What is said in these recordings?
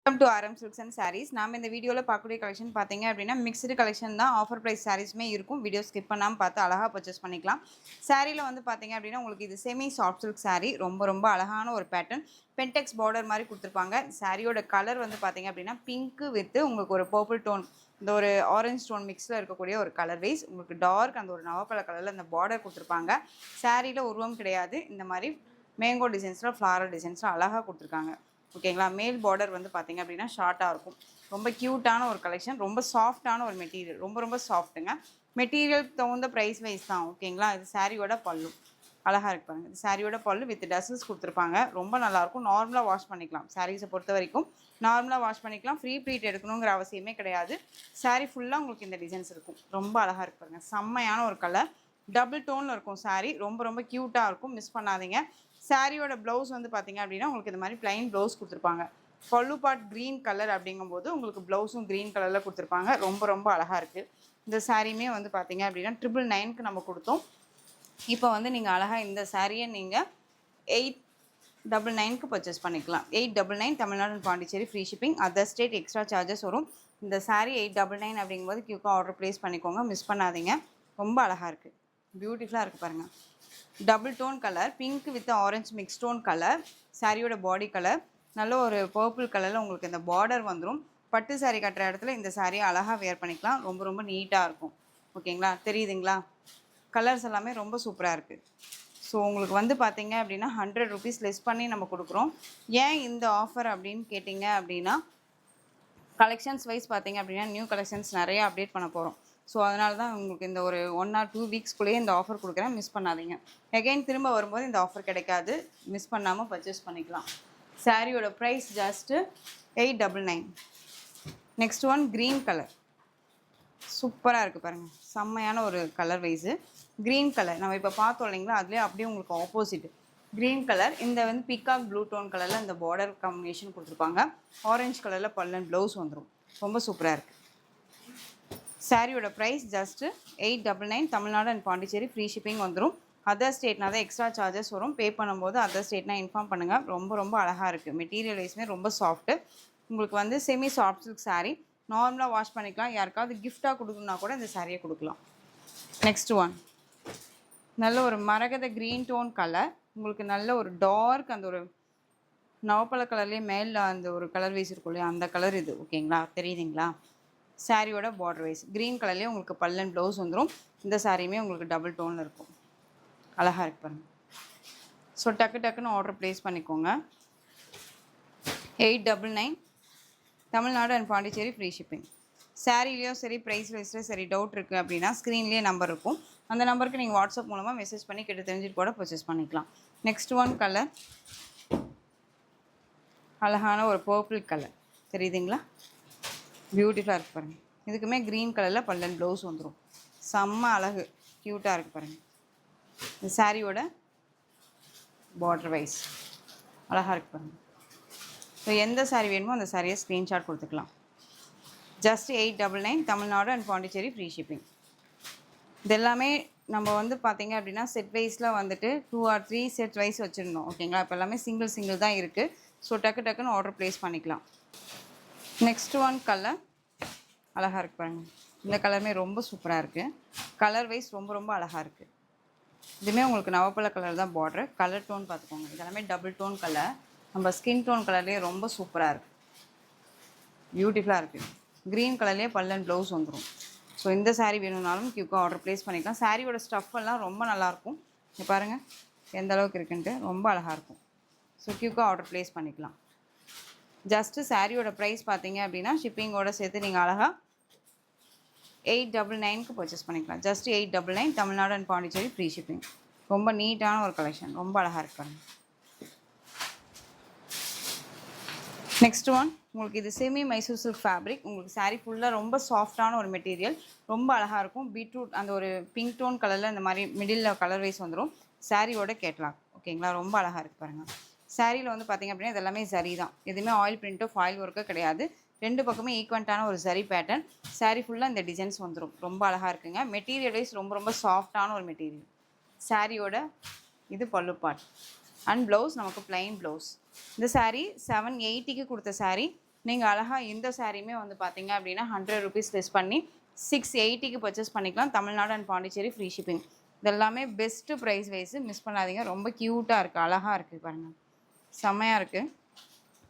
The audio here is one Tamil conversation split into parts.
Welcome to RM silks and sarees. நாம் இந்த வீடியோவில் பார்க்கக்கூடிய கலெக்ஷன் பார்த்தீங்க அப்படின்னா மிக்ஸ்டு கலெக்ஷன் தான். ஆஃபர் ப்ரைஸ் சாரீஸுமே இருக்கும். வீடியோ ஸ்கிப் பண்ணாமல் பார்த்து அழகாக பர்ச்சேஸ் பண்ணிக்கலாம். சாரியில் வந்து பார்த்தீங்க அப்படின்னா உங்களுக்கு இது செமி சாஃப்ட் சில்க் சாரீ. ரொம்ப ரொம்ப அழகான ஒரு பேட்டர்ன். பென்டெக்ஸ் பார்டர் மாதிரி கொடுத்துருப்பாங்க. சாரியோட கலர் வந்து பார்த்தீங்க அப்படின்னா பிங்க்கு வித் உங்களுக்கு ஒரு பர்பிள் டோன், இந்த ஒரு ஆரஞ்ச் டோன் மிக்ஸில் இருக்கக்கூடிய ஒரு கலர் வைஸ். உங்களுக்கு டார்க் அந்த ஒரு நவப்பழ கலரில் அந்த பார்டர் கொடுத்துருப்பாங்க. சாரியில் உருவம் கிடையாது. இந்த மாதிரி மேங்கோ டிசைன்ஸில் ஃப்ளாரல் டிசைன்ஸில் அழகாக கொடுத்துருக்காங்க. ஓகேங்களா. மேல் பார்டர் வந்து பார்த்தீங்க அப்படின்னா ஷார்ட்டாக இருக்கும். ரொம்ப க்யூட்டான ஒரு கலெக்ஷன். ரொம்ப சாஃப்டான ஒரு மெட்டீரியல். ரொம்ப ரொம்ப சாஃப்ட்டுங்க. மெட்டீரியல் தகுந்த ப்ரைஸ் வைஸ் தான். ஓகேங்களா. இது சாரியோட பல்லு அழகாக இருக்கு பாருங்க. இது சாரியோட பல்லு வித் டசல்ஸ் கொடுத்துருப்பாங்க. ரொம்ப நல்லாயிருக்கும். நார்மலாக வாஷ் பண்ணிக்கலாம். சாரீஸை பொறுத்த வரைக்கும் நார்மலாக வாஷ் பண்ணிக்கலாம். ஃப்ரீ ப்ளீட் எடுக்கணுங்கிற அவசியமே கிடையாது. சாரீ ஃபுல்லாக உங்களுக்கு இந்த டிசைன்ஸ் இருக்கும். ரொம்ப அழகாக இருக்கு பாருங்க. செம்மையான ஒரு கலர். டபுள் டோனில் இருக்கும் சாரீ. ரொம்ப ரொம்ப க்யூட்டாக இருக்கும். மிஸ் பண்ணாதீங்க. சாரியோட ப்ளவுஸ் வந்து பார்த்தீங்க அப்படின்னா உங்களுக்கு இந்த மாதிரி பிளைன் ப்ளவுஸ் கொடுத்துருப்பாங்க. பல்லு பார்ட் க்ரீன் கலர் அப்படிங்கும்போது உங்களுக்கு ப்ளவுஸும் க்ரீன் கலரில் கொடுத்துருப்பாங்க. ரொம்ப ரொம்ப அழகாக இருக்குது. இந்த சாரியுமே வந்து பார்த்தீங்க அப்படின்னா 999க்கு நம்ம கொடுத்தோம். இப்போ வந்து நீங்கள் அழகாக இந்த சாரியை நீங்கள் 899க்கு பர்ச்சேஸ் பண்ணிக்கலாம். 899 Tamil Nadu and Pondicherry free shipping. Other state extra charges வரும். இந்த சாரீ 899 அப்படிங்கும்போது கியூக்காக ஆர்டர் ப்ளேஸ் பண்ணிக்கோங்க. மிஸ் பண்ணாதீங்க. ரொம்ப அழகாக இருக்குது. பியூட்டிஃபுல்லாக இருக்குது பாருங்கள். Double tone colour, pink with orange mix tone colour. சாரியோட பாடி கலர் நல்ல ஒரு பர்பிள் கலரில் உங்களுக்கு இந்த பார்டர் வந்துடும். பட்டு சாரீ கட்டுற இடத்துல இந்த சாரியை அழகாக வேர் பண்ணிக்கலாம். ரொம்ப ரொம்ப நீட்டாக இருக்கும். ஓகேங்களா. தெரியுதுங்களா. கலர்ஸ் எல்லாமே ரொம்ப சூப்பராக இருக்குது. ஸோ உங்களுக்கு வந்து பார்த்தீங்க அப்படின்னா 100 ருபீஸ் லெஸ் பண்ணி நம்ம கொடுக்குறோம். ஏன் இந்த ஆஃபர் அப்படின்னு கேட்டிங்க அப்படின்னா கலெக்ஷன்ஸ் வைஸ் பார்த்தீங்க அப்படின்னா நியூ கலெக்ஷன்ஸ் நிறைய அப்டேட் பண்ண போகிறோம். ஸோ அதனால தான் உங்களுக்கு இந்த ஒரு 1 or 2 வீக்ஸ்குள்ளேயே இந்த ஆஃபர் கொடுக்குறேன். மிஸ் பண்ணாதீங்க. எகைன் திரும்ப வரும்போது இந்த ஆஃபர் கிடைக்காது. மிஸ் பண்ணாமல் பர்ச்சேஸ் பண்ணிக்கலாம். சாரியோட price just 899. Next one green colour. சூப்பராக இருக்குது பாருங்கள். செம்மையான ஒரு கலர் வைஸு. க்ரீன் கலர் நம்ம இப்போ பார்த்தோம் இல்லைங்களா, அதுலேயே அப்படியே உங்களுக்கு ஆப்போசிட் க்ரீன் கலர். இந்த வந்து பிகாக் ப்ளூ டோன் கலரில் இந்த பார்டர் காம்பினேஷன் கொடுத்துருப்பாங்க. ஆரஞ்ச் கலரில் பல்லன் ப்ளவுஸ் வந்துடும். ரொம்ப சூப்பராக இருக்குது. சாரியோட price just 899. Tamil Nadu and Pondicherry free shipping வந்துடும். அதர் ஸ்டேட்னா தான் எக்ஸ்ட்ரா சார்ஜஸ் வரும். பே பண்ணும்போது அதர் ஸ்டேட்னா இன்ஃபார்ம் பண்ணுங்கள். ரொம்ப ரொம்ப அழகாக இருக்குது. மெட்டீரியல் வைஸுமே ரொம்ப சாஃப்ட்டு. உங்களுக்கு வந்து செமி சாஃப்ட் சில்க் சாரீ. நார்மலாக வாஷ் பண்ணிக்கலாம். யாருக்காவது கிஃப்டாக கொடுக்கணுன்னா கூட இந்த சாரியை கொடுக்கலாம். நெக்ஸ்ட் ஒன் நல்ல ஒரு மரகத க்ரீன் டோன் கலர். உங்களுக்கு நல்ல ஒரு டார்க் அந்த ஒரு நவப்பழ கலர்லேயே மேலே அந்த ஒரு கலர் வைஸ் இருக்கும் இல்லையா, அந்த கலர் இது. ஓகேங்களா. தெரியுதுங்களா. சாரியோட பார்டர் வைஸ் க்ரீன் கலர்லேயே உங்களுக்கு பல்லன் ப்ளவுஸ் வந்துடும். இந்த சாரியுமே உங்களுக்கு டபுள் டோனில் இருக்கும். அழகாக இருக்கு பாருங்க. ஸோ டக்குன்னு ஆர்டர் ப்ளேஸ் பண்ணிக்கோங்க. 899 Tamil Nadu and Pondicherry free shipping. சாரிலையும் சரி ப்ரைஸ் வைஸில் சரி டவுட் இருக்குது அப்படின்னா ஸ்க்ரீன்லேயே நம்பர் இருக்கும். அந்த நம்பருக்கு நீங்கள் வாட்ஸ்அப் மூலமாக மெசேஜ் பண்ணி கிட்ட தெரிஞ்சுட்டு கூட பர்ச்சேஸ் பண்ணிக்கலாம். நெக்ஸ்ட் ஒன் கலர் அழகான ஒரு பர்பிள் கலர். தெரியுதுங்களா. பியூட்டிஃபுல்லாக இருக்குது பாருங்கள். இதுக்குமே க்ரீன் கலரில் பல்லன் ப்ளவுஸ் வந்துடும். செம்ம அழகு. க்யூட்டாக இருக்குது பாருங்கள். இந்த சாரியோட பார்டர் வைஸ் அழகாக இருக்குது பாருங்கள். ஸோ எந்த சாரீ வேணுமோ அந்த சாரியை ஸ்க்ரீன்ஷாட் கொடுத்துக்கலாம். Just 899 Tamil Nadu and Pondicherry free shipping. இது எல்லாமே நம்ம வந்து பார்த்திங்க அப்படின்னா செட் வைஸில் வந்துட்டு 2 or 3 செட் வைஸ் வச்சுருந்தோம். ஓகேங்களா. இப்போ எல்லாமே சிங்கிள் தான் இருக்குது. ஸோ டக்குன்னு ஆர்டர் ப்ளேஸ் பண்ணிக்கலாம். நெக்ஸ்ட் ஒன் கலர் அழகாக இருக்குது பாருங்கள். இந்த கலருமே ரொம்ப சூப்பராக இருக்குது. கலர் வைஸ் ரொம்ப ரொம்ப அழகாக இருக்குது. இதுவுமே உங்களுக்கு நவப்பழ கலர் தான் பார்டர். கலர் டோன் பார்த்துக்கோங்க. இதெல்லாமே டபுள் டோன் கலர். நம்ம ஸ்கின் டோன் கலர்லேயே ரொம்ப சூப்பராக இருக்குது. பியூட்டிஃபுல்லாக இருக்குது. க்ரீன் கலர்லேயே பல்லன் ப்ளவுஸ் வந்துடும். ஸோ இந்த சாரீ வேணும்னாலும் கியூக்காக ஆர்டர் ப்ளேஸ் பண்ணிக்கலாம். சாரியோட ஸ்டஃப் எல்லாம் ரொம்ப நல்லாயிருக்கும். இங்கே பாருங்கள் எந்த அளவுக்கு இருக்குன்ட்டு. ரொம்ப அழகாக இருக்கும். ஸோ கியூக்காக ஆர்டர் ப்ளேஸ் பண்ணிக்கலாம். ஜஸ்ட்டு சாரியோட ப்ரைஸ் பார்த்தீங்க அப்படின்னா ஷிப்பிங்கோடு சேர்த்து நீங்கள் அழகாக 899க்கு பர்ச்சேஸ் பண்ணிக்கலாம். Just 899 Tamil Nadu and Pondicherry free shipping. ரொம்ப நீட்டான ஒரு கலெக்ஷன். ரொம்ப அழகாக இருக்காங்க. நெக்ஸ்ட் ஒன் உங்களுக்கு இது செமி மைசூர் சில்க் ஃபேப்ரிக். உங்களுக்கு சாரீ ஃபுல்லாக ரொம்ப சாஃப்டான ஒரு மெட்டீரியல். ரொம்ப அழகாக இருக்கும். பீட்ரூட் அந்த ஒரு பிங்க் டோன் கலரில் இந்த மாதிரி மிடில் கலர் வைஸ் வந்துடும். சாரியோட கேட்லாக். ஓகேங்களா. ரொம்ப அழகாக இருக்குது பாருங்கள். சாரியில் வந்து பார்த்திங்க அப்படின்னா இதெல்லாமே ஜரி தான். எதுவுமே ஆயில் பிரிண்ட்டோ ஃபாயில் ஒர்க்கோ கிடையாது. ரெண்டு பக்கமே ஈக்குவன்ட்டான ஒரு ஜரி பேட்டர்ன். சாரீ ஃபுல்லாக இந்த டிசைன்ஸ் வந்துடும். ரொம்ப அழகாக இருக்குங்க. மெட்டீரியல் வைஸ் ரொம்ப ரொம்ப சாஃப்டான ஒரு மெட்டீரியல். சாரியோட இது பல்லு பார்ட் அண்ட் ப்ளவுஸ் நமக்கு பிளைன் ப்ளவுஸ். இந்த சாரீ 780க்கு கொடுத்த சாரீ நீங்கள் அழகாக இந்த சாரியுமே வந்து பார்த்தீங்க அப்படின்னா 100 ருபீஸ் லெஸ் பண்ணி 680க்கு பர்ச்சேஸ் பண்ணிக்கலாம். Tamil Nadu and Pondicherry free shipping. இதெல்லாமே பெஸ்ட்டு ப்ரைஸ் வைஸு, மிஸ் பண்ணாதீங்க. ரொம்ப க்யூட்டாக இருக்குது, அழகாக இருக்குது பாருங்கள், செம்மையாக இருக்குது.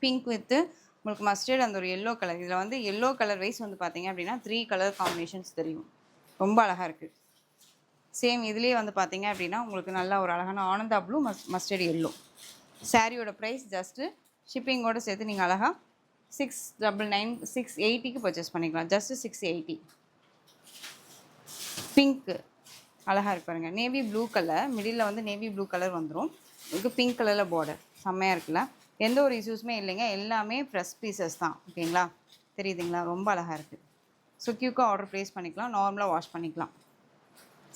பிங்க் வித்து உங்களுக்கு மஸ்டர்ட் அந்த ஒரு எல்லோ கலர். இதில் வந்து எல்லோ கலர் வைஸ் வந்து பார்த்தீங்க அப்படின்னா 3 கலர் காம்பினேஷன்ஸ் தெரியும். ரொம்ப அழகாக இருக்குது. சேம் இதுலேயே வந்து பார்த்தீங்க அப்படின்னா உங்களுக்கு நல்ல ஒரு அழகான ஆனந்தா ப்ளூ மஸ்டர்ட் எல்லோ. சாரியோட ப்ரைஸ் ஜஸ்ட்டு ஷிப்பிங்கோடு சேர்த்து நீங்கள் அழகாக 699 680க்கு பர்ச்சேஸ் பண்ணிக்கலாம். ஜஸ்ட்டு 680. பிங்க்கு அழகாக இருக்கு பாருங்கள். நேவி ப்ளூ கலர், மிடில் வந்து நேவி ப்ளூ கலர் வந்துடும். இதுக்கு பிங்க் கலரில் பார்டர் செம்மையாக இருக்குல்ல. எந்த ஒரு இஷ்யூஸுமே இல்லைங்க, எல்லாமே ஃப்ரெஷ் பீசஸ் தான். ஓகேங்களா, தெரியுதுங்களா, ரொம்ப அழகாக இருக்குது. ஸோ க்யூக்காக ஆர்டர் ப்ளேஸ் பண்ணிக்கலாம், நார்மலாக வாஷ் பண்ணிக்கலாம்.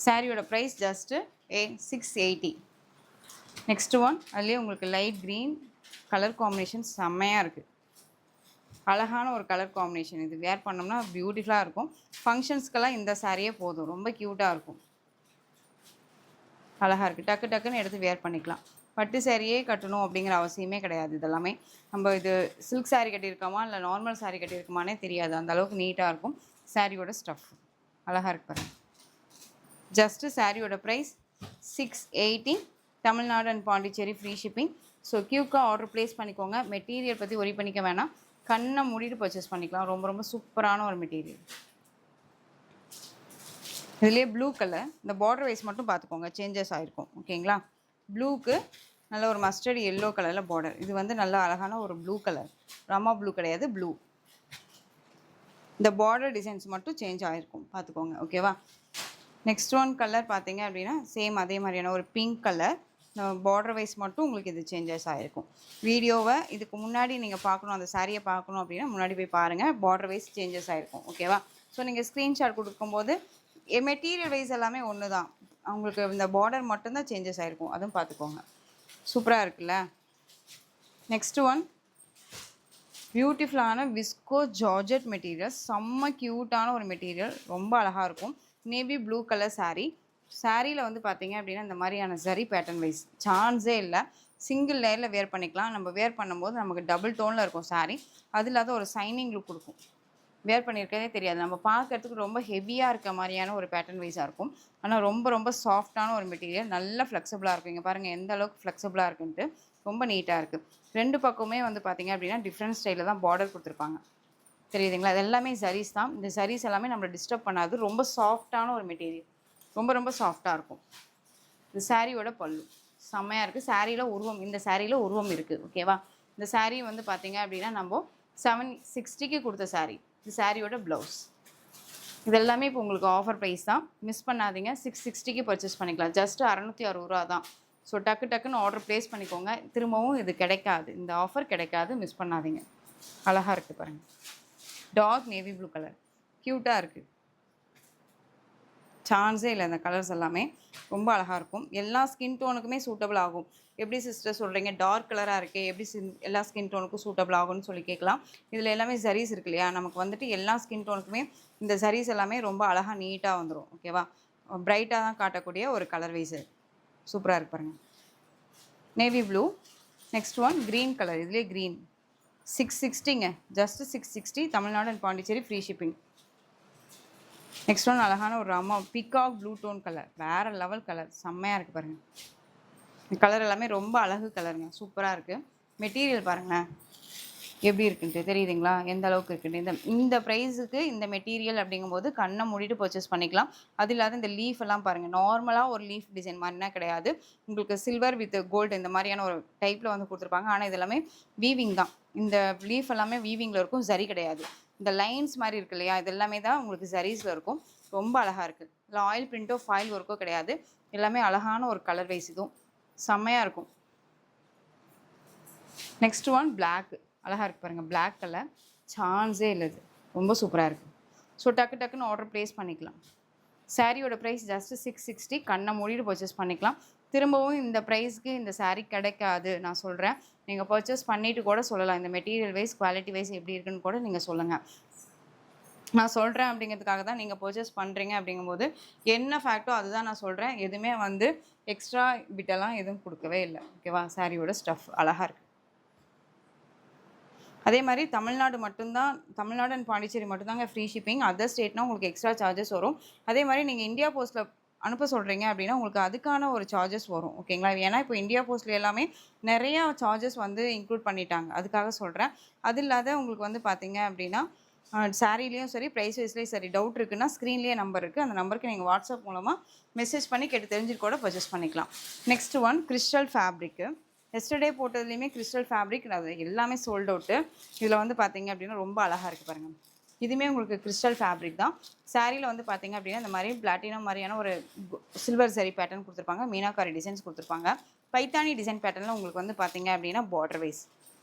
சாரியோட ப்ரைஸ் ஜஸ்ட்டு 680. நெக்ஸ்ட் ஒன், அதுலேயே உங்களுக்கு லைட் க்ரீன் கலர் காம்பினேஷன் செம்மையாக இருக்குது. அழகான ஒரு கலர் காம்பினேஷன். இது வேர் பண்ணோம்னா பியூட்டிஃபுல்லாக இருக்கும். ஃபங்க்ஷன்ஸ்க்கெல்லாம் இந்த சாரியே போதும், ரொம்ப க்யூட்டாக இருக்கும், அழகாக இருக்குது. டக்கு டக்குன்னு எடுத்து வேர் பண்ணிக்கலாம். பட்டு சாரியே கட்டணும் அப்படிங்கிற அவசியமே கிடையாது. இதெல்லாமே நம்ம இது சில்க் சாரீ கட்டியிருக்கோமா இல்லை நார்மல் சாரீ கட்டியிருக்கோமானே தெரியாது, அந்த அளவுக்கு நீட்டாக இருக்கும். சாரியோட ஸ்டஃப் அழகாக இருக்கு பாருங்கள். ஜஸ்ட்டு சாரியோட price 680. Tamil Nadu and Pondicherry free shipping. So க்யூக்காக ஆர்டர் ப்ளேஸ் பண்ணிக்கோங்க. மெட்டீரியல் பற்றி ஒரி பண்ணிக்க வேணாம், கண்ணை மூடிட்டு பர்ச்சேஸ் பண்ணிக்கலாம். ரொம்ப ரொம்ப சூப்பரான ஒரு மெட்டீரியல். இதுலேயே ப்ளூ கலர், இந்த பார்டர் வைஸ் மட்டும் பார்த்துக்கோங்க, சேஞ்சஸ் ஆகிருக்கும். ஓகேங்களா, ப்ளூக்கு நல்ல ஒரு மஸ்டர்ட் எல்லோ கலரில் பார்டர். இது வந்து நல்ல அழகான ஒரு ப்ளூ கலர், ராமா ப்ளூ கிடையாது, ப்ளூ. இந்த பார்டர் டிசைன்ஸ் மட்டும் சேஞ்ச் ஆகிருக்கும், பார்த்துக்கோங்க. ஓகேவா, நெக்ஸ்ட் ஒன் கலர் பார்த்தீங்க அப்படின்னா சேம் அதே மாதிரியான ஒரு பிங்க் கலர். பார்டர் வைஸ் மட்டும் உங்களுக்கு இது சேஞ்சஸ் ஆகிருக்கும். வீடியோவை இதுக்கு முன்னாடி நீங்கள் பார்க்கணும், அந்த சாரியை பார்க்கணும் அப்படின்னா முன்னாடி போய் பாருங்கள், பார்டர் வைஸ் சேஞ்சஸ் ஆகிருக்கும். ஓகேவா, ஸோ நீங்கள் ஸ்க்ரீன்ஷாட் கொடுக்கும்போது மெட்டீரியல் வைஸ் எல்லாமே ஒன்று தான், அவங்களுக்கு இந்த பார்டர் மட்டும்தான் சேஞ்சஸ் ஆகிருக்கும், அதுவும் பார்த்துக்கோங்க. சூப்பராக இருக்குல்ல. நெக்ஸ்ட் ஒன், பியூட்டிஃபுல்லான விஸ்கோ ஜார்ஜெட் மெட்டீரியல், செம்ம க்யூட்டான ஒரு மெட்டீரியல், ரொம்ப அழகாக இருக்கும். Navy blue colour saree. சாரியில் வந்து பார்த்தீங்க அப்படின்னா இந்த மாதிரியான ஜரி பேட்டர்ன் வைஸ் சான்ஸே இல்லை. சிங்கிள் லேயரில் வேர் பண்ணிக்கலாம். நம்ம வேர் பண்ணும்போது நமக்கு டபுள் டோனில் இருக்கும் சாரீ, அது இல்லாத ஒரு சைனிங் லுக் கொடுக்கும். வேர் பண்ணியிருக்கதே தெரியாது, நம்ம பார்க்கறதுக்கு ரொம்ப ஹெவியாக இருக்க மாதிரியான ஒரு பேட்டர்ன் வைஸாக இருக்கும். ஆனால் ரொம்ப ரொம்ப சாஃப்டான ஒரு மெட்டீரியல், நல்ல ஃப்ளெக்சிபிளாக இருக்கும். இங்கே பாருங்கள் எந்த அளவுக்கு ஃப்ளெக்சிபிளாக இருக்குன்ட்டு, ரொம்ப நீட்டாக இருக்குது. ரெண்டு பக்கமே வந்து பார்த்திங்க அப்படின்னா டிஃப்ரெண்ட் ஸ்டைலில் தான் பார்டர் கொடுத்துருப்பாங்க, தெரியுதுங்களா. அது எல்லாமே சரீஸ் தான். இந்த சரீஸ் எல்லாமே நம்மளை டிஸ்டர்ப் பண்ணாது, ரொம்ப சாஃப்டான ஒரு மெட்டீரியல், ரொம்ப ரொம்ப சாஃப்டாக இருக்கும். இந்த சாரியோட பல்லு செம்மையாக இருக்குது. சாரியில் உருவம், இந்த சாரியில் உருவம் இருக்குது. ஓகேவா, இந்த சாரீ வந்து பார்த்திங்க அப்படின்னா நம்ம 760க்கு கொடுத்த சாரீ. இந்த சாரியோட ப்ளவுஸ். இது எல்லாமே இப்போ உங்களுக்கு ஆஃபர் ப்ரைஸ் தான், மிஸ் பண்ணாதீங்க. 660க்கு பர்ச்சேஸ் பண்ணிக்கலாம். ஜஸ்ட்டு 660 ரூபா தான். ஸோ டக்கு டக்குன்னு ஆர்டர் ப்ளேஸ் பண்ணிக்கோங்க. திரும்பவும் இது கிடைக்காது, இந்த ஆஃபர் கிடைக்காது, மிஸ் பண்ணாதீங்க. அழகாக இருக்குது பாருங்கள், டார்க் நேவி ப்ளூ கலர், க்யூட்டாக இருக்குது, சான்ஸே இல்லை. இந்த கலர்ஸ் எல்லாமே ரொம்ப அழகாக இருக்கும், எல்லா ஸ்கின் டோனுக்குமே சூட்டபிள் ஆகும். எப்படி சிஸ்டர் சொல்கிறீங்க டார்க் கலராக இருக்குது, எப்படி எல்லா ஸ்கின் டோனுக்கும் சூட்டபிள் ஆகும்னு சொல்லி கேட்கலாம். இதில் எல்லாமே சரீஸ் இருக்கு இல்லையா, நமக்கு வந்துட்டு எல்லா ஸ்கின் டோனுக்குமே இந்த சரீஸ் எல்லாமே ரொம்ப அழகாக நீட்டாக வந்துடும். ஓகேவா, பிரைட்டாக தான் காட்டக்கூடிய ஒரு கலர் வைஸு, சூப்பராக இருக்கு பாருங்கள். Navy blue. Next one green colour, இதுலேயே க்ரீன் 660ங்க, just 660. Tamil Nadu and Pondicherry free shipping. Next one அழகான ஒரு Rama peacock blue tone colour, வேறு லெவல் கலர், செம்மையாக இருக்குது பாருங்கள். இந்த கலர் எல்லாமே ரொம்ப அழகு கலருங்க, சூப்பராக இருக்குது. மெட்டீரியல் பாருங்களேன் எப்படி இருக்குன்ட்டு, தெரியுதுங்களா எந்த அளவுக்கு இருக்குன்ட்டு. இந்த ப்ரைஸுக்கு இந்த மெட்டீரியல் அப்படிங்கும்போது கண்ணை மூடிட்டு பர்ச்சேஸ் பண்ணிக்கலாம். அது இல்லாத இந்த லீஃப் எல்லாம் பாருங்கள், நார்மலாக ஒரு லீஃப் டிசைன் மாதிரினா கிடையாது, உங்களுக்கு சில்வர் வித் கோல்டு இந்த மாதிரியான ஒரு டைப்பில் வந்து கொடுத்துருப்பாங்க. ஆனால் இது எல்லாமே வீவிங் தான். இந்த லீஃப் எல்லாமே வீவிங்கில் இருக்கும், சரி கிடையாது. இந்த லைன்ஸ் மாதிரி இருக்கு இல்லையா, இது எல்லாமே தான் உங்களுக்கு சரீஸில் இருக்கும். ரொம்ப அழகாக இருக்குது. இல்லை ஆயில் பிரிண்ட்டோ ஃபாயில் ஒர்க்கோ கிடையாது, எல்லாமே அழகான ஒரு கலர் வைஸ், இதுவும் செம்மையாக இருக்கும். நெக்ஸ்ட் ஒன் பிளாக், அழகாக இருக்குது பாருங்கள், பிளாக் கலர், சான்ஸே இல்லை, இது ரொம்ப சூப்பராக இருக்குது. ஸோ டக்கு டக்குன்னு ஆர்டர் ப்ளேஸ் பண்ணிக்கலாம். சாரியோட ப்ரைஸ் ஜஸ்ட்டு 660, கண்ணை மூடிட்டு பர்ச்சேஸ் பண்ணிக்கலாம். திரும்பவும் இந்த ப்ரைஸ்க்கு இந்த சாரீ கிடைக்காது நான் சொல்கிறேன். நீங்கள் பர்ச்சேஸ் பண்ணிவிட்டு கூட சொல்லலாம், இந்த மெட்டீரியல் வைஸ் குவாலிட்டி வைஸ் எப்படி இருக்குன்னு கூட நீங்கள் சொல்லுங்கள். நான் சொல்கிறேன் அப்படிங்கிறதுக்காக தான் நீங்கள் பர்ச்சேஸ் பண்ணுறீங்க. அப்படிங்கும்போது என்ன ஃபேக்டோ அதுதான் நான் சொல்கிறேன். எதுவுமே வந்து எக்ஸ்ட்ரா பிட்டெல்லாம் எதுவும் கொடுக்கவே இல்லை. ஓகேவா, சாரியோட ஸ்டஃப் அழகாக இருக்குது. அதே மாதிரி தமிழ்நாடு மட்டும்தான், தமிழ்நாடு அண்ட் பாண்டிச்சேரி மட்டும்தாங்க ஃப்ரீ ஷிப்பிங். அதர் ஸ்டேட்னா உங்களுக்கு எக்ஸ்ட்ரா சார்ஜஸ் வரும். அதே மாதிரி நீங்கள் இந்தியா போஸ்ட்டில் அனுப்ப சொல்கிறீங்க அப்படின்னா உங்களுக்கு அதுக்கான ஒரு சார்ஜஸ் வரும். ஓகேங்களா? ஏன்னா இப்போ இந்தியா போஸ்ட்டில் எல்லாமே நிறையா சார்ஜஸ் வந்து இன்க்ளூட் பண்ணிட்டாங்க. அதுக்காக சொல்கிறேன். அது இல்லாத உங்களுக்கு வந்து பார்த்தீங்க அப்படின்னா சாரீலேயும் சரி, ப்ரைஸ் வைஸ்லேயும் சரி, டவுட் இருக்குன்னா ஸ்க்ரீன்லேயே நம்பர் இருக்குது. அந்த நம்பருக்கு நீங்கள் வாட்ஸ்அப் மூலமாக மெசேஜ் பண்ணி கேட்டு தெரிஞ்சுட்டு கூட பர்ச்சேஸ் பண்ணிக்கலாம். Next one crystal fabric. Yesterday போட்டதுலேயுமே கிறிஸ்டல் ஃபேப்ரிக் அது எல்லாமே சோல்ட் அவுட்டு. இதில் வந்து பார்த்தீங்க அப்படின்னா ரொம்ப அழகாக இருக்குது பாருங்கள். இதுவுமே உங்களுக்கு கிறிஸ்டல் ஃபேப்ரிக் தான். சாரியில் வந்து பார்த்தீங்க அப்படின்னா இந்த மாதிரி பிளாட்டினம் மாதிரியான ஒரு சில்வர் சரி பேட்டர்ன் கொடுத்துருப்பாங்க. மீனாக்காரி டிசைன்ஸ் கொடுத்துருப்பாங்க. பைத்தானி டிசைன் பேட்டர்னில் உங்களுக்கு வந்து பார்த்தீங்க அப்படின்னா பார்டர் வைஸ்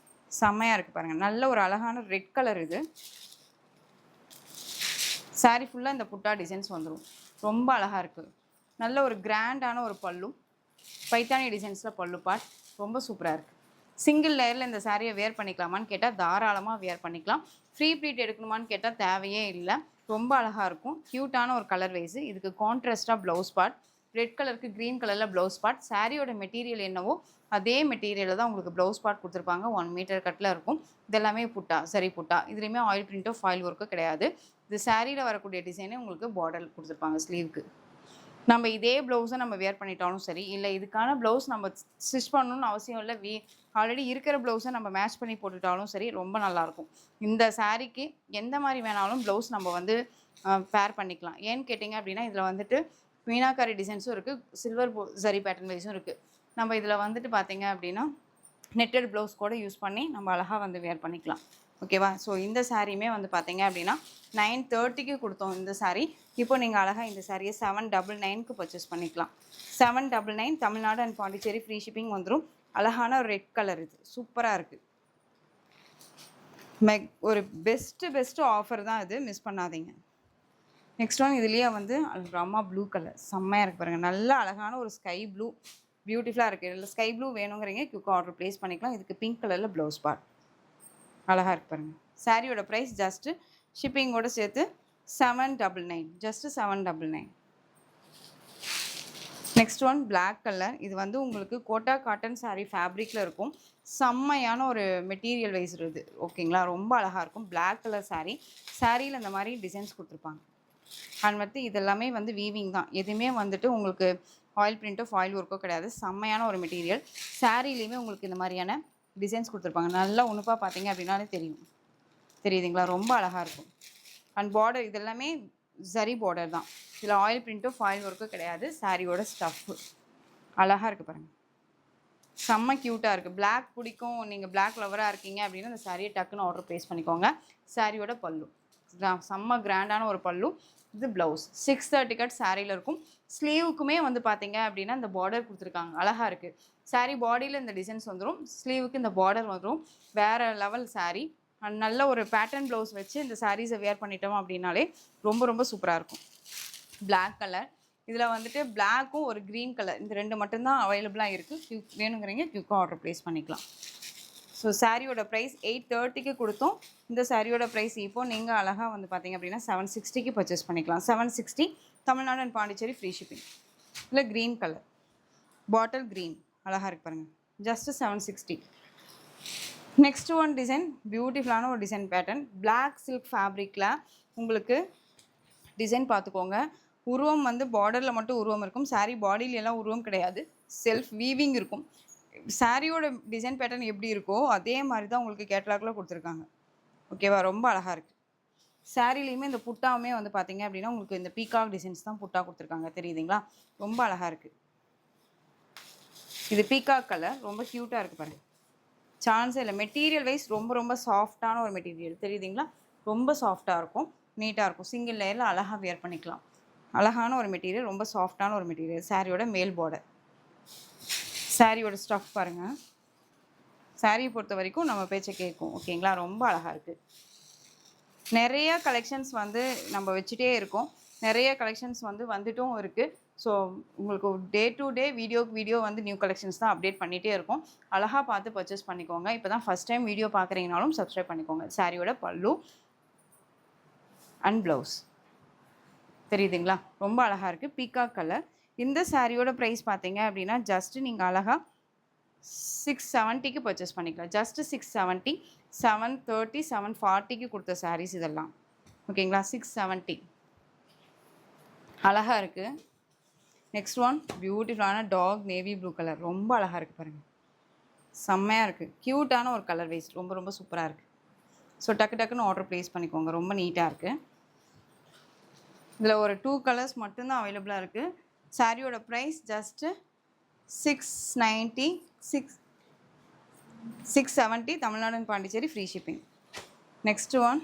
செம்மையாக இருக்குது பாருங்கள். நல்ல ஒரு அழகான ரெட் கலர் இது. சாரீ ஃபுல்லாக இந்த புட்டா டிசைன்ஸ் வந்துடும். ரொம்ப அழகாக இருக்குது. நல்ல ஒரு கிராண்டான ஒரு பல்லு. பைத்தானி டிசைன்ஸில் பல்லு பார்ட் ரொம்ப சூப்பராக இருக்குது. சிங்கிள் லேயரில் இந்த சாரியை வேர் பண்ணிக்கலாமான்னு கேட்டால் தாராளமாக வேர் பண்ணிக்கலாம். ஃப்ரீ ப்ளீட் எடுக்கணுமான்னு கேட்டால் தேவையே இல்லை. ரொம்ப அழகாக இருக்கும். க்யூட்டான ஒரு கலர் வைஸு. இதுக்கு கான்ட்ராஸ்ட்டாக ப்ளவுஸ் பார்ட். ரெட் கலருக்கு க்ரீன் கலரில் ப்ளவுஸ் பார்ட். சாரியோட மெட்டீரியல் என்னவோ அதே மெட்டீரியலில் தான் உங்களுக்கு ப்ளவுஸ் பார்ட் கொடுத்துருப்பாங்க. 1 மீட்டர் கட்டில் இருக்கும். இதெல்லாமே புட்டா, சரி புட்டா. இதுலேயுமே ஆயில் பிரிண்ட்டோ ஃபாயில் ஒர்க்கோ கிடையாது. இது சாரியில் வரக்கூடிய டிசைனே உங்களுக்கு பார்டர் கொடுத்துருப்பாங்க ஸ்லீவுக்கு. நம்ம இதே ப்ளவுஸை நம்ம வேர் பண்ணிட்டாலும் சரி, இல்லை இதுக்கான ப்ளவுஸ் நம்ம ஸ்டிச் பண்ணணும்னு அவசியம் இல்லை. ஆல்ரெடி இருக்கிற ப்ளவுஸை நம்ம மேட்ச் பண்ணி போட்டுட்டாலும் சரி, ரொம்ப நல்லாயிருக்கும். இந்த சாரீக்கு எந்த மாதிரி வேணாலும் ப்ளவுஸ் நம்ம வந்து பேர் பண்ணிக்கலாம். ஏன்னு கேட்டிங்க அப்படின்னா இதில் வந்துட்டு மீனாக்காரி டிசைன்ஸும் இருக்குது, சில்வர் சரி பேட்டர்ன் வைஸும் இருக்குது. நம்ம இதில் வந்துட்டு பார்த்தீங்க அப்படின்னா நெட்டட் ப்ளவுஸ் கூட யூஸ் பண்ணி நம்ம அழகாக வந்து வேர் பண்ணிக்கலாம். ஓகேவா? ஸோ இந்த சாரியுமே வந்து பார்த்தீங்க அப்படின்னா 930க்கு கொடுத்தோம் இந்த சாரீ. இப்போ நீங்கள் அழகாக இந்த சாரியை 799க்கு பர்ச்சேஸ் பண்ணிக்கலாம். 799 Tamil Nadu and Pondicherry free shipping வந்துடும். அழகான ஒரு ரெட் கலர் இது சூப்பராக இருக்குது. ஒரு பெஸ்ட்டு ஆஃபர் தான் இது, மிஸ் பண்ணாதீங்க. நெக்ஸ்ட் ஒன் இதுலேயே வந்து அம்மா ப்ளூ கலர் செம்மையாக இருக்குது பாருங்கள். நல்ல அழகான ஒரு ஸ்கை ப்ளூ பியூட்டிஃபுல்லாக இருக்குது. இல்லை ஸ்கை ப்ளூ வேணுங்கிறீங்க குயிக்காக ஆர்டர் ப்ளேஸ் பண்ணிக்கலாம். இதுக்கு பிங்க் கலரில் ப்ளவுஸ் பார்ட் அழகாக இருக்கு பாருங்கள். சாரியோட ப்ரைஸ் ஜஸ்ட்டு ஷிப்பிங்கோடு சேர்த்து 799, just 799. Next one black colour. இது வந்து உங்களுக்கு கோட்டா காட்டன் சாரீ ஃபேப்ரிக்கில் இருக்கும். செம்மையான ஒரு மெட்டீரியல் வைஸ் இது. ஓகேங்களா? ரொம்ப அழகாக இருக்கும். Black colour saree. சாரியில் இந்த மாதிரி டிசைன்ஸ் கொடுத்துருப்பாங்க. அண்ட் வந்து இதெல்லாமே வந்து வீவிங் தான். எதுவுமே வந்துட்டு உங்களுக்கு ஆயில் பிரிண்ட்டோ ஃபாயில் ஒர்க்கோ கிடையாது. செம்மையான ஒரு மெட்டீரியல். சாரீலேயுமே உங்களுக்கு இந்த மாதிரியான டிசைன்ஸ் கொடுத்துருப்பாங்க. நல்லா உன்னுப்பாக பார்த்தீங்க அப்படின்னாலே தெரியும். தெரியுதுங்களா? ரொம்ப அழகாக இருக்கும். அண்ட் பார்டர் இதெல்லாமே சரி பார்டர் தான். இதில் ஆயில் பிரிண்ட்டோ ஃபாயில் ஒர்க்கோ கிடையாது. சாரியோட ஸ்டஃப்பு அழகாக இருக்குது பாருங்கள். செம்ம க்யூட்டாக இருக்குது. பிளாக் பிடிக்கும், நீங்கள் பிளாக் லவராக இருக்கீங்க அப்படின்னா இந்த சாரியை டக்குன்னு ஆர்டர் ப்ளேஸ் பண்ணிக்கோங்க. சாரியோட பல்லு செம்ம கிராண்டான ஒரு பல்லு. இது ப்ளவுஸ் 630 கட் சாரியில் இருக்கும். ஸ்லீவுக்குமே வந்து பார்த்தீங்க அப்படின்னா இந்த பார்டர் கொடுத்துருக்காங்க. அழகாக இருக்குது. சாரீ பாடியில் இந்த டிசைன்ஸ் வந்துடும். ஸ்லீவுக்கு இந்த பார்டர் வந்துடும். வேறு லெவல் சாரீ. அண்ட் நல்ல ஒரு பேட்டர்ன் ப்ளவுஸ் வச்சு இந்த சாரீஸை வேர் பண்ணிட்டோம் அப்படின்னாலே ரொம்ப ரொம்ப சூப்பராக இருக்கும். Black colour. இதில் வந்துட்டு பிளாக்கும் ஒரு க்ரீன் கலர், இந்த ரெண்டு மட்டும்தான் அவைலபிளாக இருக்குது. வேணுங்கிறீங்க குயிக்காக ஆர்டர் ப்ளேஸ் பண்ணிக்கலாம். ஸோ சாரியோட ப்ரைஸ் 830க்கு கொடுத்தோம். இந்த சாரியோட ப்ரைஸ் இப்போ நீங்கள் அழகாக வந்து பார்த்தீங்க அப்படின்னா 760க்கு பர்ச்சேஸ் பண்ணிக்கலாம். 760 Tamil Nadu and Pondicherry free shipping. இல்லை க்ரீன் கலர் பாட்டில் க்ரீன் அழகாக இருக்கு பாருங்கள். ஜஸ்ட்டு 760. நெக்ஸ்ட் ஒன் டிசைன் பியூட்டிஃபுல்லான ஒரு டிசைன் பேட்டர்ன். பிளாக் சில்க் ஃபேப்ரிக்கில் உங்களுக்கு டிசைன் பார்த்துக்கோங்க. உருவம் வந்து பார்டரில் மட்டும் உருவம் இருக்கும். சாரீ பாடியிலெல்லாம் உருவம் கிடையாது. செல்ஃப் வீவிங் இருக்கும். சாரியோட டிசைன் பேட்டர்ன் எப்படி இருக்கோ அதே மாதிரி தான் உங்களுக்கு கேட்டலாகில் கொடுத்துருக்காங்க. ஓகேவா? ரொம்ப அழகாக இருக்குது. சாரிலையுமே இந்த புட்டாவுமே வந்து பார்த்தீங்க அப்படின்னா உங்களுக்கு இந்த பீகாக் டிசைன்ஸ் தான் புட்டா கொடுத்துருக்காங்க. தெரியுதுங்களா? ரொம்ப அழகாக இருக்குது. இது பீகாக் கலர். ரொம்ப க்யூட்டாக இருக்குது பாருங்கள். சான்ஸே இல்லை. மெட்டீரியல் வைஸ் ரொம்ப ரொம்ப சாஃப்டான ஒரு மெட்டீரியல். தெரியுதுங்களா? ரொம்ப சாஃப்டாக இருக்கும், நீட்டாக இருக்கும். சிங்கிள் லேயரில் அழகாக வேர் பண்ணிக்கலாம். அழகான ஒரு மெட்டீரியல், ரொம்ப சாஃப்டான ஒரு மெட்டீரியல். சாரியோட மேல் பார்டர். சாரியோட ஸ்டஃப் பாருங்கள். சாரியை பொறுத்த வரைக்கும் நம்ம பேச்சை கேட்கும். ஓகேங்களா? ரொம்ப அழகாக இருக்குது. நிறைய கலெக்ஷன்ஸ் வந்து நம்ம வச்சுட்டே இருக்கோம். நிறைய கலெக்ஷன்ஸ் வந்து வந்துட்டும் இருக்குது. ஸோ உங்களுக்கு டே டு டே வீடியோ வந்து நியூ கலெக்ஷன்ஸ் தான் அப்டேட் பண்ணிகிட்டே இருக்கும். அழகாக பார்த்து பர்ச்சேஸ் பண்ணிக்கோங்க. இப்போ தான் ஃபஸ்ட் டைம் வீடியோ பார்க்குறீங்கனாலும் சப்ஸ்கிரைப் பண்ணிக்கோங்க. சாரியோட பல்லு அண்ட் ப்ளவுஸ் தெரியுதுங்களா? ரொம்ப அழகாக இருக்குது. Peacock colour. இந்த சாரியோட ப்ரைஸ் பார்த்தீங்க அப்படின்னா ஜஸ்ட்டு நீங்கள் அழகாக 670க்கு பர்ச்சேஸ் பண்ணிக்கலாம். ஜஸ்ட்டு 670. 730 740க்கு கொடுத்த sarees இதெல்லாம். ஓகேங்களா? 670 அழகா இருக்கு. நெக்ஸ்ட் ஒன் பியூட்டிஃபுல்லான டாக் நேவி ப்ளூ கலர். ரொம்ப அழகா இருக்கு பாருங்க. செம்மையா இருக்கு. கியூட்டான ஒரு கலர் வைஸ். ரொம்ப ரொம்ப சூப்பரா இருக்கு. ஸோ டக்கு டக்குன்னு ஆர்டர் ப்ளேஸ் பண்ணிக்கோங்க. ரொம்ப நீட்டாக இருக்குது. இதில் ஒரு 2 கலர்ஸ் மட்டும்தான் அவைலபிளாக இருக்குது. சாரியோட price just 690 670 Tamil Nadu and Pondicherry free shipping. Next one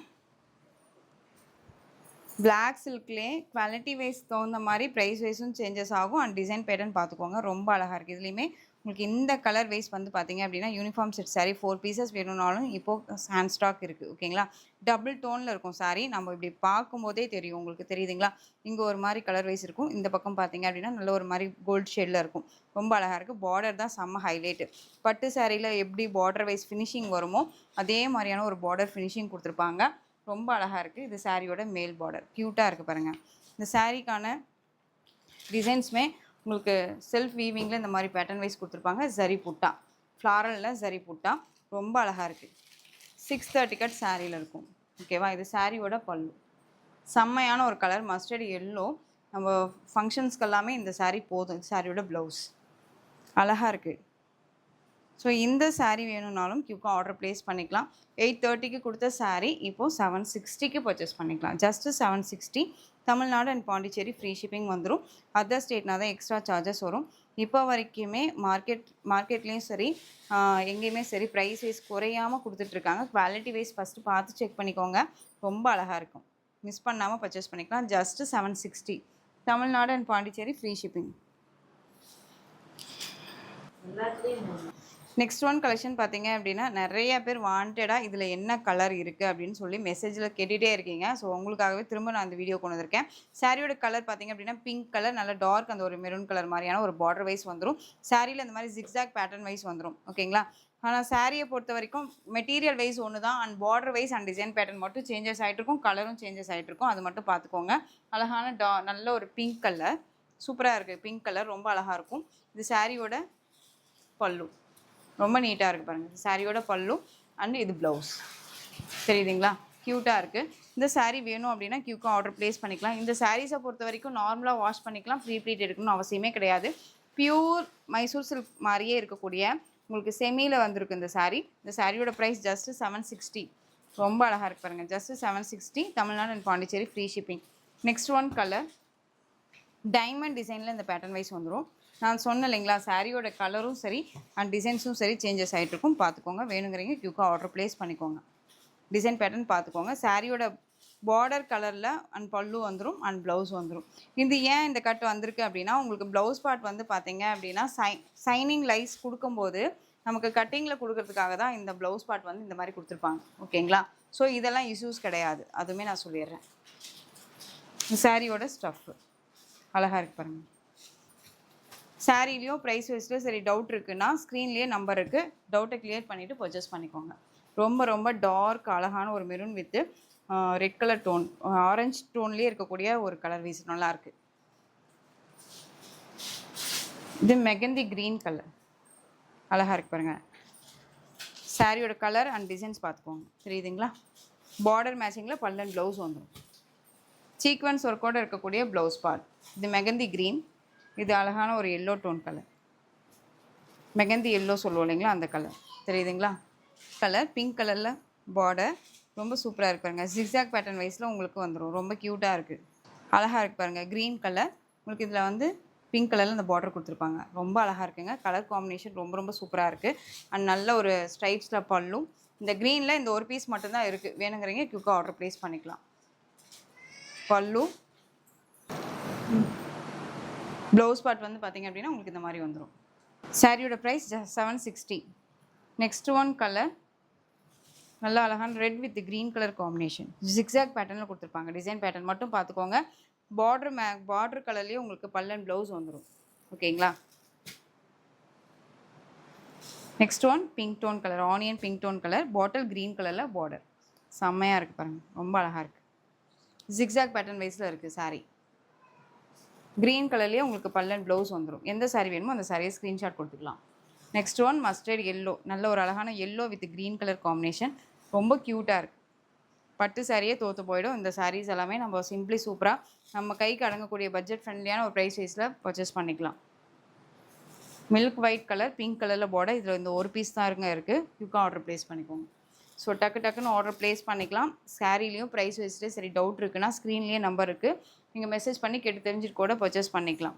black சில்க்லேயே குவாலிட்டி வைஸ் தகுந்த மாதிரி ப்ரைஸ் வைஸும் சேஞ்சஸ் ஆகும் அண்ட் டிசைன் பேட்டர்ன் பார்த்துக்கோங்க. ரொம்ப அழகாக இருக்குது. இதுலேயுமே உங்களுக்கு இந்த கலர் வைஸ் வந்து பார்த்தீங்க அப்படின்னா யூனிஃபார்ம் செட் சாரீ 4 பீசஸ் வேணும்னாலும் இப்போது ஹேண்ட் ஸ்டாக் இருக்குது. ஓகேங்களா? டபுள் டோனில் இருக்கும் சாரீ. நம்ம இப்படி பார்க்கும்போதே தெரியும். உங்களுக்கு தெரியுதுங்களா? இங்கே ஒரு மாதிரி கலர் வைஸ் இருக்கும். இந்த பக்கம் பார்த்தீங்க அப்படின்னா நல்ல ஒரு மாதிரி கோல்டு ஷேடில் இருக்கும். ரொம்ப அழகாக இருக்குது. பார்டர் தான் செம்ம ஹைலைட்டு. பட்டு சாரியில் எப்படி பார்டர் வைஸ் ஃபினிஷிங் வருமோ அதே மாதிரியான ஒரு பார்டர் ஃபினிஷிங் கொடுத்துருப்பாங்க. ரொம்ப அழகாக இருக்குது. இது சாரியோட மேல் பார்டர். க்யூட்டாக இருக்குது பாருங்கள். இந்த சாரீக்கான டிசைன்ஸுமே உங்களுக்கு செல்ஃப் வீவிங்கில் இந்த மாதிரி பேட்டர்ன் வைஸ் கொடுத்துருப்பாங்க. ஜரி புட்டா, ஃப்ளாரலில் ஜரி புட்டா. ரொம்ப அழகாக இருக்குது. 630 கட் சாரியில் இருக்கும். ஓகேவா? இது சாரியோட பல்லு. செம்மையான ஒரு கலர் மஸ்டர்ட் எல்லோ. நம்ம ஃபங்க்ஷன்ஸ்க்கு எல்லாமே இந்த சாரீ போதும். சாரியோட ப்ளவுஸ் அழகாக இருக்குது. ஸோ இந்த சாரீ வேணும்னாலும் கியூக்காக ஆர்டர் ப்ளேஸ் பண்ணிக்கலாம். 830க்கு கொடுத்த சாரீ இப்போது 760க்கு பர்ச்சேஸ் பண்ணிக்கலாம். Just 760. Tamil Nadu and Pondicherry free shipping வந்துடும். அதர் ஸ்டேட்னா தான் எக்ஸ்ட்ரா சார்ஜஸ் வரும். இப்போ வரைக்குமே மார்க்கெட்லேயும் சரி எங்கேயுமே சரி ப்ரைஸ் வைஸ் குறையாமல் கொடுத்துட்ருக்காங்க. குவாலிட்டி வைஸ் ஃபஸ்ட்டு பார்த்து செக் பண்ணிக்கோங்க. ரொம்ப அழகாக இருக்கும். மிஸ் பண்ணாமல் பர்ச்சேஸ் பண்ணிக்கலாம். Just 760. Tamil Nadu and Pondicherry free shipping. Next one collection பார்த்தீங்க அப்படின்னா நிறைய பேர் வாண்டடாக இதில் என்ன கலர் இருக்குது அப்படின்னு சொல்லி மெசேஜில் கேட்டுகிட்டே இருக்கீங்க. ஸோ உங்களுக்காகவே திரும்ப நான் அந்த வீடியோ கொண்டு வந்திருக்கேன். சாரியோட கலர் பார்த்தீங்க அப்படின்னா பிங்க் கலர், நல்ல டார்க் அந்த ஒரு மெரூன் கலர் மாதிரியான ஒரு பார்டர் வைஸ் வந்துடும். சாரியில் இந்த மாதிரி ஜிக்ஸாக் பேட்டர்ன் வைஸ் வந்துடும். ஓகேங்களா? ஆனால் சாரியை பொறுத்த வரைக்கும் மெட்டீரியல் வைஸ் ஒன்று தான். And border wise and design pattern மட்டும் சேஞ்சஸ் ஆகிட்டு இருக்கும். கலரும் சேஞ்சஸ் ஆகிட்டு இருக்கும். அது மட்டும் பார்த்துக்கோங்க. அழகான நல்ல ஒரு பிங்க் கலர். சூப்பராக இருக்குது. பிங்க் கலர் ரொம்ப அழகாக இருக்கும். இது சாரியோட பல்லு. ரொம்ப நீட்டாக இருக்குது பாருங்கள். சாரியோட பல்லு அண்ட் இது ப்ளவுஸ். தெரியுதுங்களா? க்யூட்டாக இருக்குது. இந்த சாரீ வேணும் அப்படின்னா கியூக்காக ஆர்டர் ப்ளேஸ் பண்ணிக்கலாம். இந்த சாரீஸை பொறுத்த வரைக்கும் நார்மலாக வாஷ் பண்ணிக்கலாம். ப்ரீ ப்ளீட் எடுக்கணும்னு அவசியமே கிடையாது. பியூர் மைசூர் சில்க் மாதிரியே இருக்கக்கூடிய உங்களுக்கு செமியில் வந்திருக்கு இந்த சாரீ. இந்த சாரியோட ப்ரைஸ் ஜஸ்ட்டு 760. ரொம்ப அழகாக இருக்குது பாருங்கள். Just 760. Tamil Nadu and Pondicherry free shipping. Next one colour diamond டிசைனில் இந்த பேட்டர்ன் வைஸ் வந்துடும். நான் சொன்னேன் இல்லைங்களா? சாரியோட கலரும் சரி அண்ட் டிசைன்ஸும் சரி சேஞ்சஸ் ஆகிட்ருக்கும். பார்த்துக்கோங்க. வேணுங்கிறீங்க கியூக்காக ஆர்டர் ப்ளேஸ் பண்ணிக்கோங்க. டிசைன் பேட்டர்ன் பார்த்துக்கோங்க. சாரியோட பார்டர் கலரில் அண்ட் பல்லு வந்துடும் அண்ட் ப்ளவுஸ் வந்துடும். இது ஏன் இந்த கட் வந்திருக்கு அப்படின்னா உங்களுக்கு ப்ளவுஸ் பார்ட் வந்து பார்த்தீங்க அப்படின்னா சைனிங் லைஸ் கொடுக்கும்போது நமக்கு கட்டிங்கில் கொடுக்கறதுக்காக தான் இந்த ப்ளவுஸ் பார்ட் வந்து இந்த மாதிரி கொடுத்துருப்பாங்க. ஓகேங்களா? ஸோ இதெல்லாம் இஷ்யூஸ் கிடையாது. அதுவுமே நான் சொல்லிடுறேன். சாரியோட ஸ்டஃப்பு அழகாக இருக்குது பாருங்கள். சாரிலையும் ப்ரைஸ் வைஸ்லையும் சரி டவுட் இருக்குன்னா ஸ்க்ரீன்லேயே நம்பர் இருக்குது. டவுட்டை கிளியர் பண்ணிவிட்டு பர்ச்சேஸ் பண்ணிக்கோங்க. ரொம்ப ரொம்ப டார்க் அழகான ஒரு maroon with red colour tone, orange டோன்லேயே இருக்கக்கூடிய ஒரு கலர் வைஸ் நல்லாயிருக்கு. இது மெகந்தி க்ரீன் கலர் அழகாக இருக்கு பாருங்கள். சாரியோட கலர் அண்ட் டிசைன்ஸ் பார்த்துக்கோங்க. தெரியுதுங்களா? பார்டர் மேட்சிங்கில் பல்லன் ப்ளவுஸ் வந்துடும். சீக்வன்ஸ் ஒர்க்கோடு இருக்கக்கூடிய ப்ளவுஸ் பார்ட். இது மெகந்தி க்ரீன். இது அழகான ஒரு yellow tone colour. Mehndi yellow சொல்லுவோம் இல்லைங்களா? அந்த கலர். தெரியுதுங்களா? கலர் பிங்க் கலரில் பார்டர். ரொம்ப சூப்பராக இருக்கு பாருங்கள். ஜிக்ஸாக் பேட்டர்ன் வைஸில் உங்களுக்கு வந்துடும். ரொம்ப க்யூட்டாக இருக்குது. அழகாக இருக்குது பாருங்கள். க்ரீன் கலர் உங்களுக்கு இதில் வந்து பிங்க் கலரில் அந்த பார்டர் கொடுத்துருப்பாங்க. ரொம்ப அழகாக இருக்குங்க. கலர் காம்பினேஷன் ரொம்ப ரொம்ப சூப்பராக இருக்குது. அண்ட் நல்ல ஒரு ஸ்ட்ரைப்ஸில் பல்லும். இந்த க்ரீனில் இந்த ஒரு பீஸ் மட்டும்தான் இருக்குது. வேணுங்கிறீங்க கியூக்காக ஆர்டர் ப்ளேஸ் பண்ணிக்கலாம். பல்லு ப்ளவுஸ் பார்ட் வந்து பார்த்திங்க அப்படின்னா உங்களுக்கு இந்த மாதிரி வந்துடும். சாரியோட ப்ரைஸ் 760. நெக்ஸ்ட் ஒன் கலர் நல்லா அழகான red with green colour combination. Zigzag பேட்டர்னில் கொடுத்துருப்பாங்க. டிசைன் பேட்டர்ன் மட்டும் பார்த்துக்கோங்க. பார்டர் கலர்லேயே உங்களுக்கு பல்லன் ப்ளவுஸ் வந்துடும். ஓகேங்களா? Next one pink tone colour, onion pink tone colour, bottle green கலரில் பார்டர். செம்மையாக இருக்குது பாருங்கள். ரொம்ப அழகாக இருக்குது. ஜிக்ஸாக் பேட்டர்ன் வைஸில் இருக்குது சாரீ. க்ரீன் கலர்லேயே உங்களுக்கு பல்லன் ப்ளவுஸ் வந்துடும். எந்த சாரீ வேணுமோ அந்த சாரியை ஸ்க்ரீன்ஷாட் கொடுத்துக்கலாம். Next one mustard yellow. நல்ல ஒரு அழகான yellow with green colour combination. ரொம்ப க்யூட்டாக இருக்குது. பட்டு சாரியே தோற்று போயிடும். இந்த சாரீஸ் எல்லாமே நம்ம சிம்பிளி சூப்பராக நம்ம கைக்கு அடங்கக்கூடிய பட்ஜெட் ஃப்ரெண்ட்லியான ஒரு ப்ரைஸ் வைஸில் பர்ச்சேஸ் பண்ணிக்கலாம். மில்க் ஒயிட் கலர், பிங்க் கலரில் பார்டர். இதில் இந்த ஒரு பீஸ் தான் இருக்குது. குயிக்காக ஆர்டர் ப்ளேஸ் பண்ணிக்கோங்க. ஸோ டக்குன்னு ஆர்டர் ப்ளேஸ் பண்ணிக்கலாம். சாரீலையும் ப்ரைஸ் வைஸ்லேயே சரி டவுட் இருக்குன்னா ஸ்க்ரீன்லேயே நம்பர் இருக்குது, நீங்கள் மெசேஜ் பண்ணி கேட்டு தெரிஞ்சுட்டு கூட பர்ச்சேஸ் பண்ணிக்கலாம்.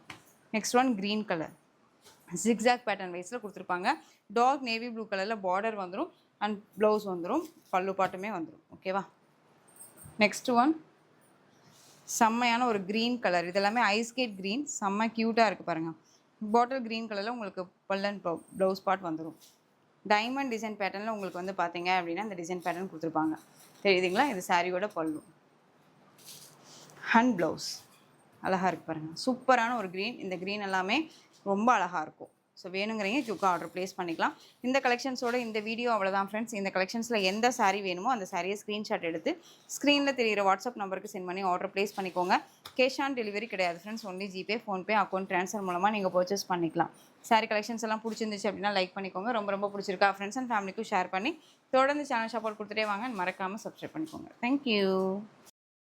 Next one green colour, zigzag pattern வைஸில் கொடுத்துருப்பாங்க. டார்க் நேவி ப்ளூ கலரில் பார்டர் வந்துடும் அண்ட் ப்ளவுஸ் வந்துடும், பல்லு பாட்டுமே வந்துடும். ஓகேவா? நெக்ஸ்ட் ஒன் செம்மையான ஒரு க்ரீன் கலர். இதெல்லாமே ஐஸ்கேட் க்ரீன், செம்ம க்யூட்டாக இருக்குது பாருங்கள். பாட்டில் க்ரீன் கலரில் உங்களுக்கு பல்லன் ப்ளவுஸ் பார்ட் வந்துடும். டைமண்ட் டிசைன் பேட்டர்னில் உங்களுக்கு வந்து பார்த்தீங்க அப்படின்னா இந்த டிசைன் பேட்டர்ன் கொடுத்துருப்பாங்க. தெரியுதுங்களா? இது சாரியோட பல்லு அண்ட் ப்ளவுஸ். அழகாக இருக்குது பாருங்கள். சூப்பரான ஒரு க்ரீன். இந்த க்ரீன் எல்லாமே ரொம்ப அழகாக இருக்கும். ஸோ வேணுங்கிறீங்க குயிக்காக ஆர்டர் ப்ளேஸ் பண்ணிக்கலாம். இந்த கலெக்ஷன்ஸோட இந்த வீடியோ அவ்வளோதான் ஃப்ரெண்ட்ஸ். இந்த கலெக்ஷன்ஸில் எந்த சாரீ வேணுமோ அந்த சாரியை ஸ்க்ரீன்ஷாட் எடுத்து ஸ்க்ரீனில் தெரிகிற வாட்ஸ்அப் நம்பருக்கு சென்ட் பண்ணி ஆர்டர் ப்ளேஸ் பண்ணிக்கோங்க. கேஷ் ஆன் டெலிவரி கிடையாது friends. Only GPay, PhonePe, account transfer மூலமாக நீங்கள் பர்ச்சேஸ் பண்ணிக்கலாம். சாரி கலெக்ஷன்ஸ் எல்லாம் பிடிச்சிருந்துச்சு அப்படின்னா லைக் பண்ணிக்கோங்க. ரொம்ப பிடிச்சிருக்கா ஃப்ரெண்ட்ஸ் அண்ட் ஃபேமிலிக்கும் ஷேர் பண்ணி தொடர்ந்து சேனல் சப்போர்ட் கொடுத்துட்டே வாங்க. மறக்காமல் சப்ஸ்கிரைப் பண்ணிக்கோங்க. தேங்க்யூ.